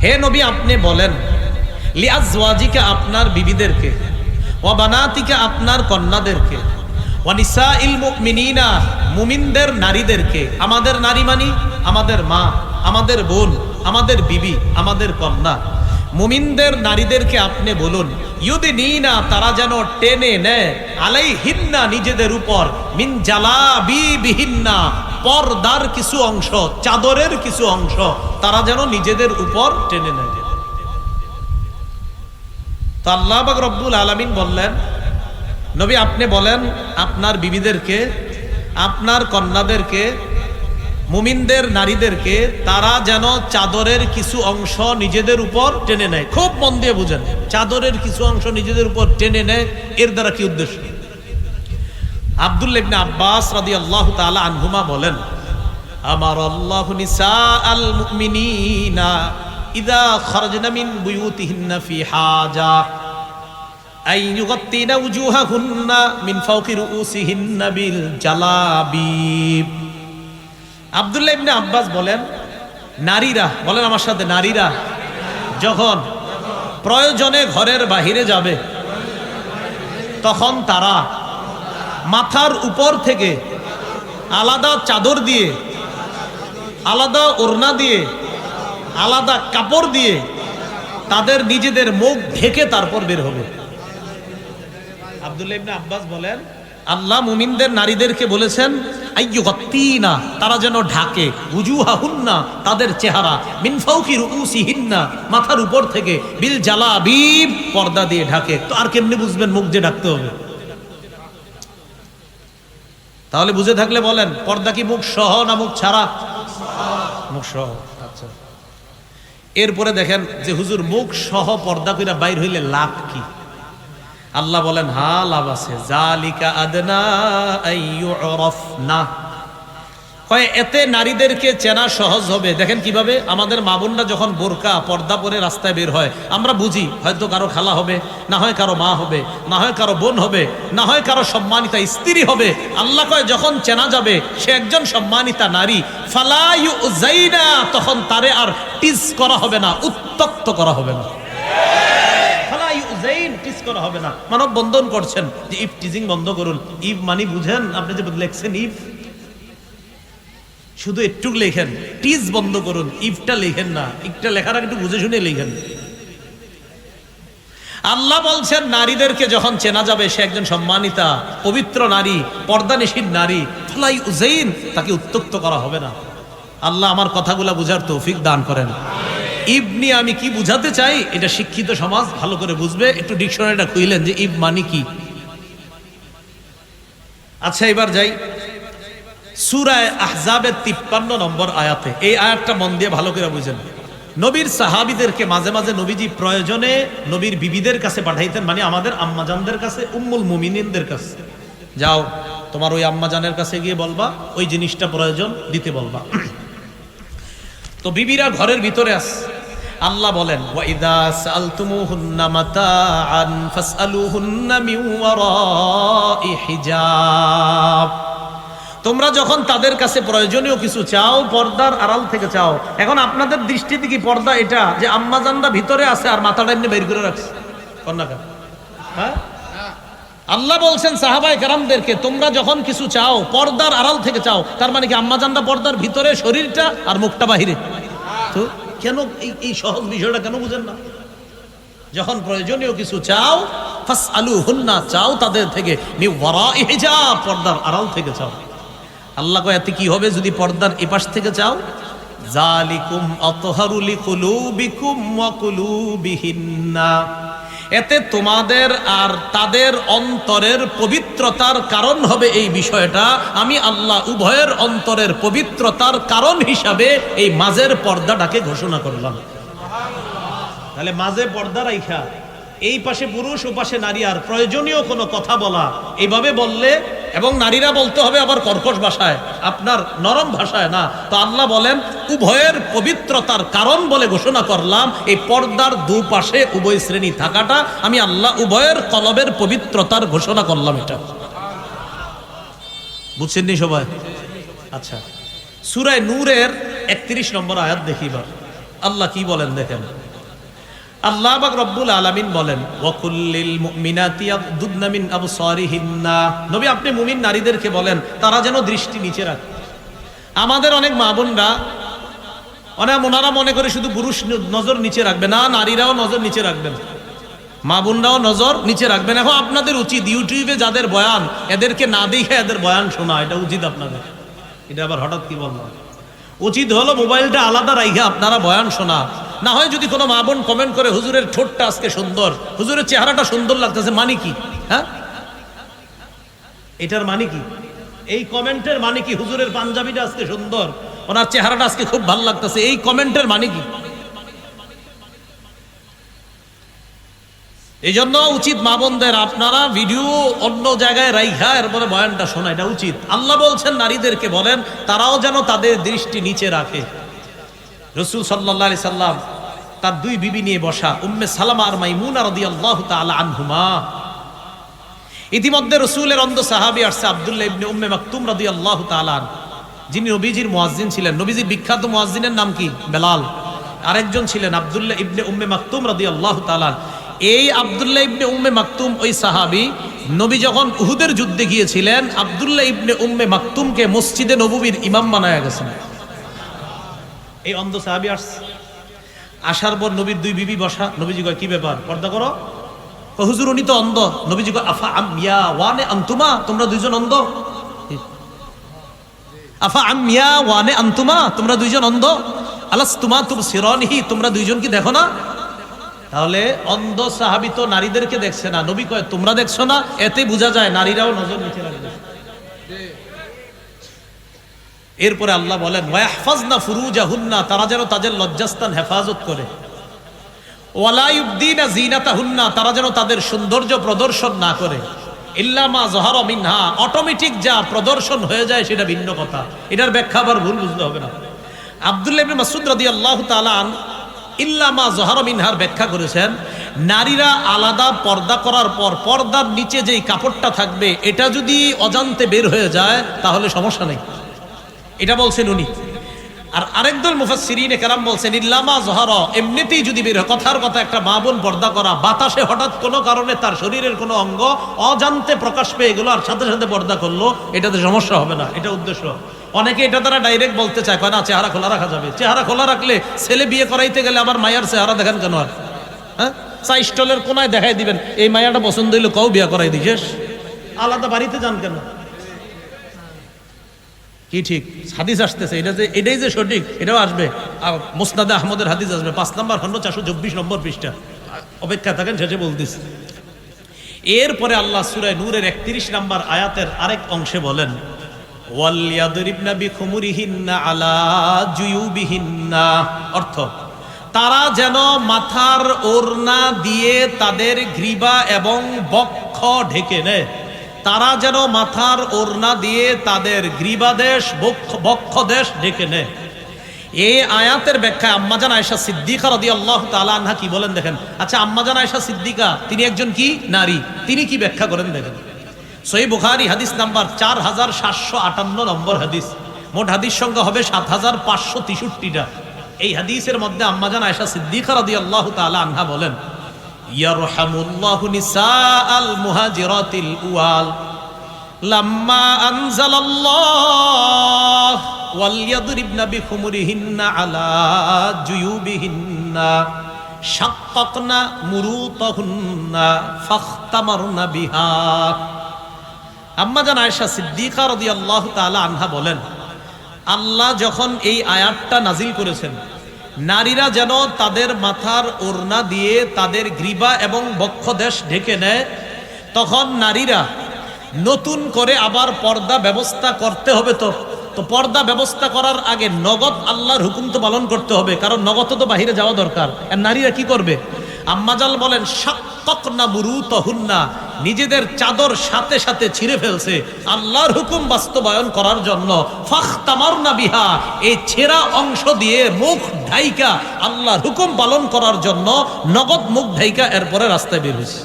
হে নবী আপনি বলেন, লিআজওয়াজিকা আপনার বিবিদেরকে, ওয়া বানাতিকা আপনার কন্যাদেরকে, ওয়া নিসাইল মুমিনিনা মুমিনদের নারীদেরকে, আমাদের নারী মানি আমাদের মা, আমাদের বোন, আমাদের বিবি, আমাদের কন্যা, মুমিনদের নারীদেরকে আপনি বলুন, ইউদিনিনা তারা যেন টেনে নেয়, আলাইহিন্না নিজেদের উপর, মিন জালাবিবিহিন্না পর্দার কিছু অংশ, চাদরের কিছু অংশ তারা যেন নিজেদের উপর টেনে নেয়। তো আল্লাহ পাক রব্বুল আলামিন বললেন, নবী আপনি বলেন আপনার বিবিদেরকে, আপনার কন্যাদেরকে, মুমিনদের নারীদেরকে তারা যেন চাদরের কিছু অংশ নিজেদের উপর টেনে নেয়। খুব মন দিয়ে বুঝেন, চাদরের কিছু অংশ নিজেদের উপর টেনে নেয়, এর দ্বারা কি উদ্দেশ্য? আব্দুল্লাহ ইবনে আব্বাস রাদিয়াল্লাহু তাআলা আনহুমা বলেন, আমার আল্লাহু নিসাআল মুমিনিনা ইযা খারাজনা মিন বুয়ুতিহিন্না ফি হাজা আই ইউগাত্তিনা উজুহাহুন্না মিন ফাওকি রুউসিহিন্না বিল জালাবিব। আব্দুল্লাহ ইবনে আব্বাস বলেন, নারীরা, বলেন আমার সাথে, নারীরা যখন প্রয়োজনে ঘরের বাহিরে যাবে তখন তারা মাথার উপর থেকে আলাদা চাদর দিয়ে, আলাদা ওড়না দিয়ে, আলাদা কাপড় দিয়ে তাদের নিজেদের মুখ ঢেকে তারপর বের হবে। আব্দুল্লাহ ইবনে আব্বাস বলেন, আল্লাহ মুমিনদের নারীদেরকে বলেছেন আইয়ুগাত্তিনা তারা যেন ঢাকে, উজুহাহুন্না তাদের চেহারা, মিন ফাওকি রুউসিহিন্না মাথার উপর থেকে, বিল জালাবিব পর্দা দিয়ে ঢাকে। তো আর কেমনে বুঝবেন মুখ যে ঢাকতে হবে? তাহলে বুঝে থাকলে বলেন, পর্দা কি মুখ সহ না মুখ ছাড়া? মুখ সহ। আচ্ছা, এরপরে দেখেন যে হুজুর মুখ সহ পর্দা কইরা বাইর হইলে লাভ কি? আল্লাহ বলেন, হা লাভ আছে, জালিকা আদনা আইয়ুরাফনা, হয় এতে নারীদেরকে চেনা সহজ হবে। দেখেন কিভাবে আমাদের মা বোনরা যখন বোরকা পর্দা পরে রাস্তায় বের হয়, আমরা বুঝি হয়তো কারো খালা হবে, না হয় কারো মা হবে, না হয় কারো বোন হবে, না হয় কারো সম্মানিতা স্ত্রী হবে। আল্লাহ কয় যখন চেনা যাবে সে একজন সম্মানিতা নারী, ফালা ইউযাইনা তখন তারে আর টিজ করা হবে না, উত্তক্ত করা হবে না। টিজ করা হবে না। মানব বন্ধন করছেন যে ইফ টিজিং বন্ধ করুন। ইফ মানে বুঝেন, আপনি যে লেখছেন ইফ, শুধু একটু লেখেন, টিজ বন্ধ করুন, ইফটা লেখেন না। ইফটা লেখার আগে একটু বুঝে শুনে লেখেন। আল্লাহ বলছেন নারীদেরকে যখন চেনা যাবে সে একজন সম্মানিতা পবিত্র নারী, পর্দানিশীন নারী, ফালা ইউযাইন তাকে উত্তক্ত করা হবে না। আল্লাহ আমার কথাগুলা বুঝার তৌফিক দান করেন। ইব নিয়ে আমি কি বুঝাতে চাই এটা শিক্ষিত সমাজ ভালো করে বুঝবে। একটু ডিকশনারিটা খুইলেন যে ইব মানে কি। আচ্ছা, এবার যাই সূরা আহজাবের 53 নম্বর আয়াতে। এই আয়াতটা মন দিয়ে ভালো করে বুঝেন। নবীর সাহাবীদেরকে মাঝে মাঝে নবীজি প্রয়োজনে নবীর বিবিদের কাছে পাঠাইতেন, মানে আমাদের আম্মাজানদের কাছে, উম্মুল মুমিনিনদের কাছে। যাও তোমার ওই আম্মাজানের কাছে গিয়ে বলবা ওই জিনিসটা প্রয়োজন দিতে বলবা। তো বিবিরা ঘরের ভিতরে আছে। আল্লাহ বলেন, ওয়া ইযা সাআলতুমুহুন্না মাতাআন ফাসআলুহুন্না মিন ওয়ারাই হিজাব। তোমরা যখন তাদের কাছে প্রয়োজনীয় কিছু চাও পর্দার আড়াল থেকে চাও। এখন আপনাদের দৃষ্টিতে কি পর্দা এটা যে আম্মাজানরা ভিতরে আছে আর মাথাটা এমনি বের করে রাখছে? কন্যাকা, হ্যাঁ? আল্লাহ বলছেন সাহাবায়ে কেরামদেরকে, তোমরা যখন কিছু চাও পর্দার আড়াল থেকে চাও। তার মানে কি আম্মাজানরা পর্দার ভিতরে, শরীরটা আর মুখটা বাহিরে। তো কেন এই সহজ বিষয়টা কেন বুঝেন না? যখন প্রয়োজনীয় কিছু চাও ফাসআলুহুন্না চাও তাদের থেকে, মিন ওয়ারাই হিজাব পর্দার আড়াল থেকে চাও। আল্লাহ কয় এতে কি হবে যদি পর্দার এপাশ থেকে চাও? যালিকুম আতহারু লিকুলুবিকুম ওয়া কুলুবিহিন্না, এতে তোমাদের আর তাদের অন্তরের পবিত্রতার কারণ হবে। এই বিষয়টা আমি আল্লাহ উভয়ের অন্তরের পবিত্রতার কারণ হিসাবে এই মাঝের পর্দাটাকে ঘোষণা করলাম। তাহলে মাঝে পর্দা রাইখা এই পাশে পুরুষ ও পাশে নারী, আর প্রয়োজনীয় কোনো কথা বলা এইভাবে বললে, এবং নারীরা বলতে হবে আবার কর্কশ ভাষায়, আপনার নরম ভাষায় না। তো আল্লাহ বলেন উভয়ের পবিত্রতার কারণ বলে ঘোষণা করলাম এই পর্দার দুপাশে উভয় শ্রেণী থাকাটা। আমি আল্লাহ উভয়ের কলবের পবিত্রতার ঘোষণা করলাম। এটা বুঝছেন সবাই? আচ্ছা, সূরা নূরের 31 নম্বর আয়াত দেখি। এবার আল্লাহ কি বলেন দেখেন, আল্লাহ পাক রব্বুল আলামিন বলেন ওয়াকুল্লিল মুমিনাতি ইয়াগদুদনা মিন আবসারিহিন্না, নবী আপনি মুমিন নারীদেরকে বলেন তারা যেন দৃষ্টি নিচে রাখে। আমাদের অনেক মা বোনরা ওনারা মনে করে শুধু পুরুষ নজর নিচে রাখবে না, নারীরাও নজর নিচে রাখবেন, মা বোনরাও নজর নিচে রাখবেন। এখন আপনাদের উচিত ইউটিউবে যাদের বয়ান এদেরকে না দেখে এদের বয়ান শোনা, এটা উচিত আপনাদের। এটা আবার হঠাৎ কি বললাম, উচিত হলো মোবাইলটা আলাদা রাখে আপনারা বয়ান শোনা। না হয় যদি কোনো মা বোন কমেন্ট করে হুজুরের ঠোঁটটা আজকে সুন্দর, হুজুরের চেহারাটা সুন্দর লাগতেছে, মানে কি? হ্যাঁ, এটার মানে কি? এই কমেন্টের মানে কি? হুজুরের পাঞ্জাবিটা আজকে সুন্দর, ওনার চেহারাটা আজকে খুব ভালো লাগতেছে, এই কমেন্টের মানে কি? এই জন্য উচিত মা বোনদের আপনারা ভিডিও অন্য জায়গায় রাইখা এরপরে বয়ানটা শোনা, এটা উচিত। আল্লাহ বলছেন নারীদেরকে বলেন তারাও যেন তাদের দৃষ্টি নিচে রাখে। রাসূল সাল্লাল্লাহু আলাইহি সাল্লাম তার দুই বিবি নিয়ে বসা, উম্মে সালামা আর মাইমুনা রাদিয়াল্লাহু তাআলা আনহুমা। ইতিমধ্যে রাসূলের অন্ধ সাহাবী আসছে আব্দুল্লাহ ইবনে উম্মে মাকতুম রাদিয়াল্লাহু তাআলা, যিনি নবীজির মুয়াজ্জিন ছিলেন। নবীজির বিখ্যাত মুয়াজ্জিনের নাম কি? বেলাল। আরেকজন ছিলেন আব্দুল্লাহ ইবনে উম্মে মাকতুম রাদিয়াল্লাহু তাআলা। এই আব্দুল্লাহ ইবনে উম্মে মাকতুম ওই সাহাবী, নবী যখন উহুদের যুদ্ধে গিয়েছিলেন আব্দুল্লাহ ইবনে উম্মে মাকতুমকে মসজিদে নববীর ইমাম বানায়া গেছেন। এই অন্ধ সাহাবী আসছে, আসার পর নবীর দুই বিবি বসা। নবীজি কয় কি ব্যাপার, পর্দা করো। হুজুর উনি তো অন্ধ। নবীজি কয় আফা আমিয়া ওয়ানে আনতুমা, তোমরা দুইজন অন্ধ। আফা আমিয়া ওয়ানে আনতুমা, তোমরা দুইজন অন্ধ। আলাস্তুমা তুবসিরানিহি, তোমরা দুইজন কি দেখো না? তাহলে অন্ধ সাহাবী তো নারীদেরকে দেখছে না, নবী কয় তোমরা দেখছো না, এতে বোঝা যায় নারীরাও নজর নিচে রাখবে। এরপরে আল্লাহ বলেন ওয়াহফাজনা ফুরুজাহুন্না, তারা যেন তাদের লজ্জাস্থান হেফাজত করে। ওয়ালা ইউবদিনা জিনাতাহুন্না, তারা যেন তাদের সৌন্দর্য প্রদর্শন না করে। ইল্লা মা যহারা মিনহা, অটোমেটিক যা প্রদর্শন হয়ে যায় সেটা ভিন্ন কথা, এটার ব্যাখ্যা আবার ভুল বুঝলে হবে না। আব্দুল্লাহ ইবনে মাসউদ রাদিয়াল্লাহু তাআলা ইল্লা মা যহারা মিনহার ব্যাখ্যা করেছেন, নারীরা আলাদা পর্দা করার পর পর্দার নিচে যেই কাপড়টা থাকবে এটা যদি অজান্তে বের হয়ে যায় তাহলে সমস্যা নেই, এটা বলছেন উনি। আর আরেকদল মুফাসসিরিনে কেরাম বলছেন ইল্লা মা যহারা, এমনিতেই যদি বের হয়, কথার কথা একটা মা বোন পর্দা করা, বাতাসে হঠাৎ কোনো কারণে তার শরীরের কোনো অঙ্গ অজান্তে প্রকাশ পেয়ে গেল আর সাথে সাথে পর্দা করলো, এটাতে সমস্যা হবে না, এটা উদ্দেশ্য। অনেকে এটা তারা ডাইরেক্ট বলতে চায়, কয় না চেহারা খোলা রাখা যাবে। চেহারা খোলা রাখলে ছেলে বিয়ে করাইতে গেলে আবার মায়ার চেহারা দেখেন কেন? আর হ্যাঁ, চা স্টলের কোনায় দেখাই দিবেন এই মায়াটা পছন্দ হইলে কও বিয়ে করাই দিই, শেষ। আলাদা বাড়িতে যান কেন? কি ঠিক হাদিস আসতেছে, এটাই যে সঠিক, এটাও আসবে। মুসনাদে আহমদের হাদিস আসবে 5 নম্বর খন্ড 424 নম্বর পৃষ্ঠা, অপেক্ষা থাকেন, শেষে বলতেছি। এরপরে আল্লাহ সূরা নূরের 31 নম্বর আয়াতের আরেক অংশে বলেন ওয়ালিয়াদরিবনা বিখুমুরিহিন্না আলা জুয়ুবিহিন্না, অর্থ তারা যেন মাথার ওড়না দিয়ে তাদের গ্রীবা এবং বক্ষ ঢেকে নেয়। তারা যেন মাথার ওড়না দিয়ে তাদের গ্রীবাদেশ বক্ষদেশ ঢেকে নেয়। এই আয়াতের ব্যাখ্যা আম্মাজান আয়েশা সিদ্দিকা রাদিয়াল্লাহু তাআলা আনহা কি বলেন দেখেন। আচ্ছা, আম্মাজান আয়েশা সিদ্দিকা তিনি একজন কি নারী, তিনি কি ব্যাখ্যা করেন দেখেন। সহিহ বুখারী হাদিস নাম্বার 4758 নম্বর হাদিস, মোট হাদিস সংখ্যা হবে 7563টা। এই হাদিসের মধ্যে আম্মাজান আয়েশা সিদ্দিকা রাদিয়াল্লাহু তাআলা আনহা বলেন ইয়ারহামুল্লাহু নিসাআল মুহাজিরাতিল উয়াল লাম্মা আনজালাল্লাহ ওয়ালিয়াদরিবনা বিখুমুরিহিন্না আলা জুয়ুবিহিন্না শাক্কাকনা মুরুতাহুন্না ফাখতামারনা বিহা। আম্মাজান আয়েশা সিদ্দিকা রাদিয়াল্লাহু তাআলা আনহা বলেন আল্লাহ যখন এই আয়াতটা নাজিল করেছেন নারীরা যেন তাদের মাথার ওড়না দিয়ে তাদের গ্রীবা এবং বক্ষদেশ ঢেকে নেয়, তখন নারীরা নতুন করে আবার পর্দা ব্যবস্থা করতে হবে। তো পর্দা ব্যবস্থা করার আগে নগদ আল্লাহর হুকুম তো পালন করতে হবে, কারণ নগদ তো বাহিরে যাওয়া দরকার। আর নারীরা কি করবে? আম্মাজাল বলেন শাক্কাকনা মুরুতাহুন্না, নিজেদের চাদর সাথে সাথে ছিঁড়ে ফেলছে আল্লাহর হুকুম বাস্তবায়ন করার জন্য। ফাখতামারনা বিহা, এই ছেঁড়া অংশ দিয়ে মুখ ঢাইকা আল্লাহর হুকুম পালন করার জন্য নগদ মুখ ঢাইকা এরপরে রাস্তায় বের হয়েছে।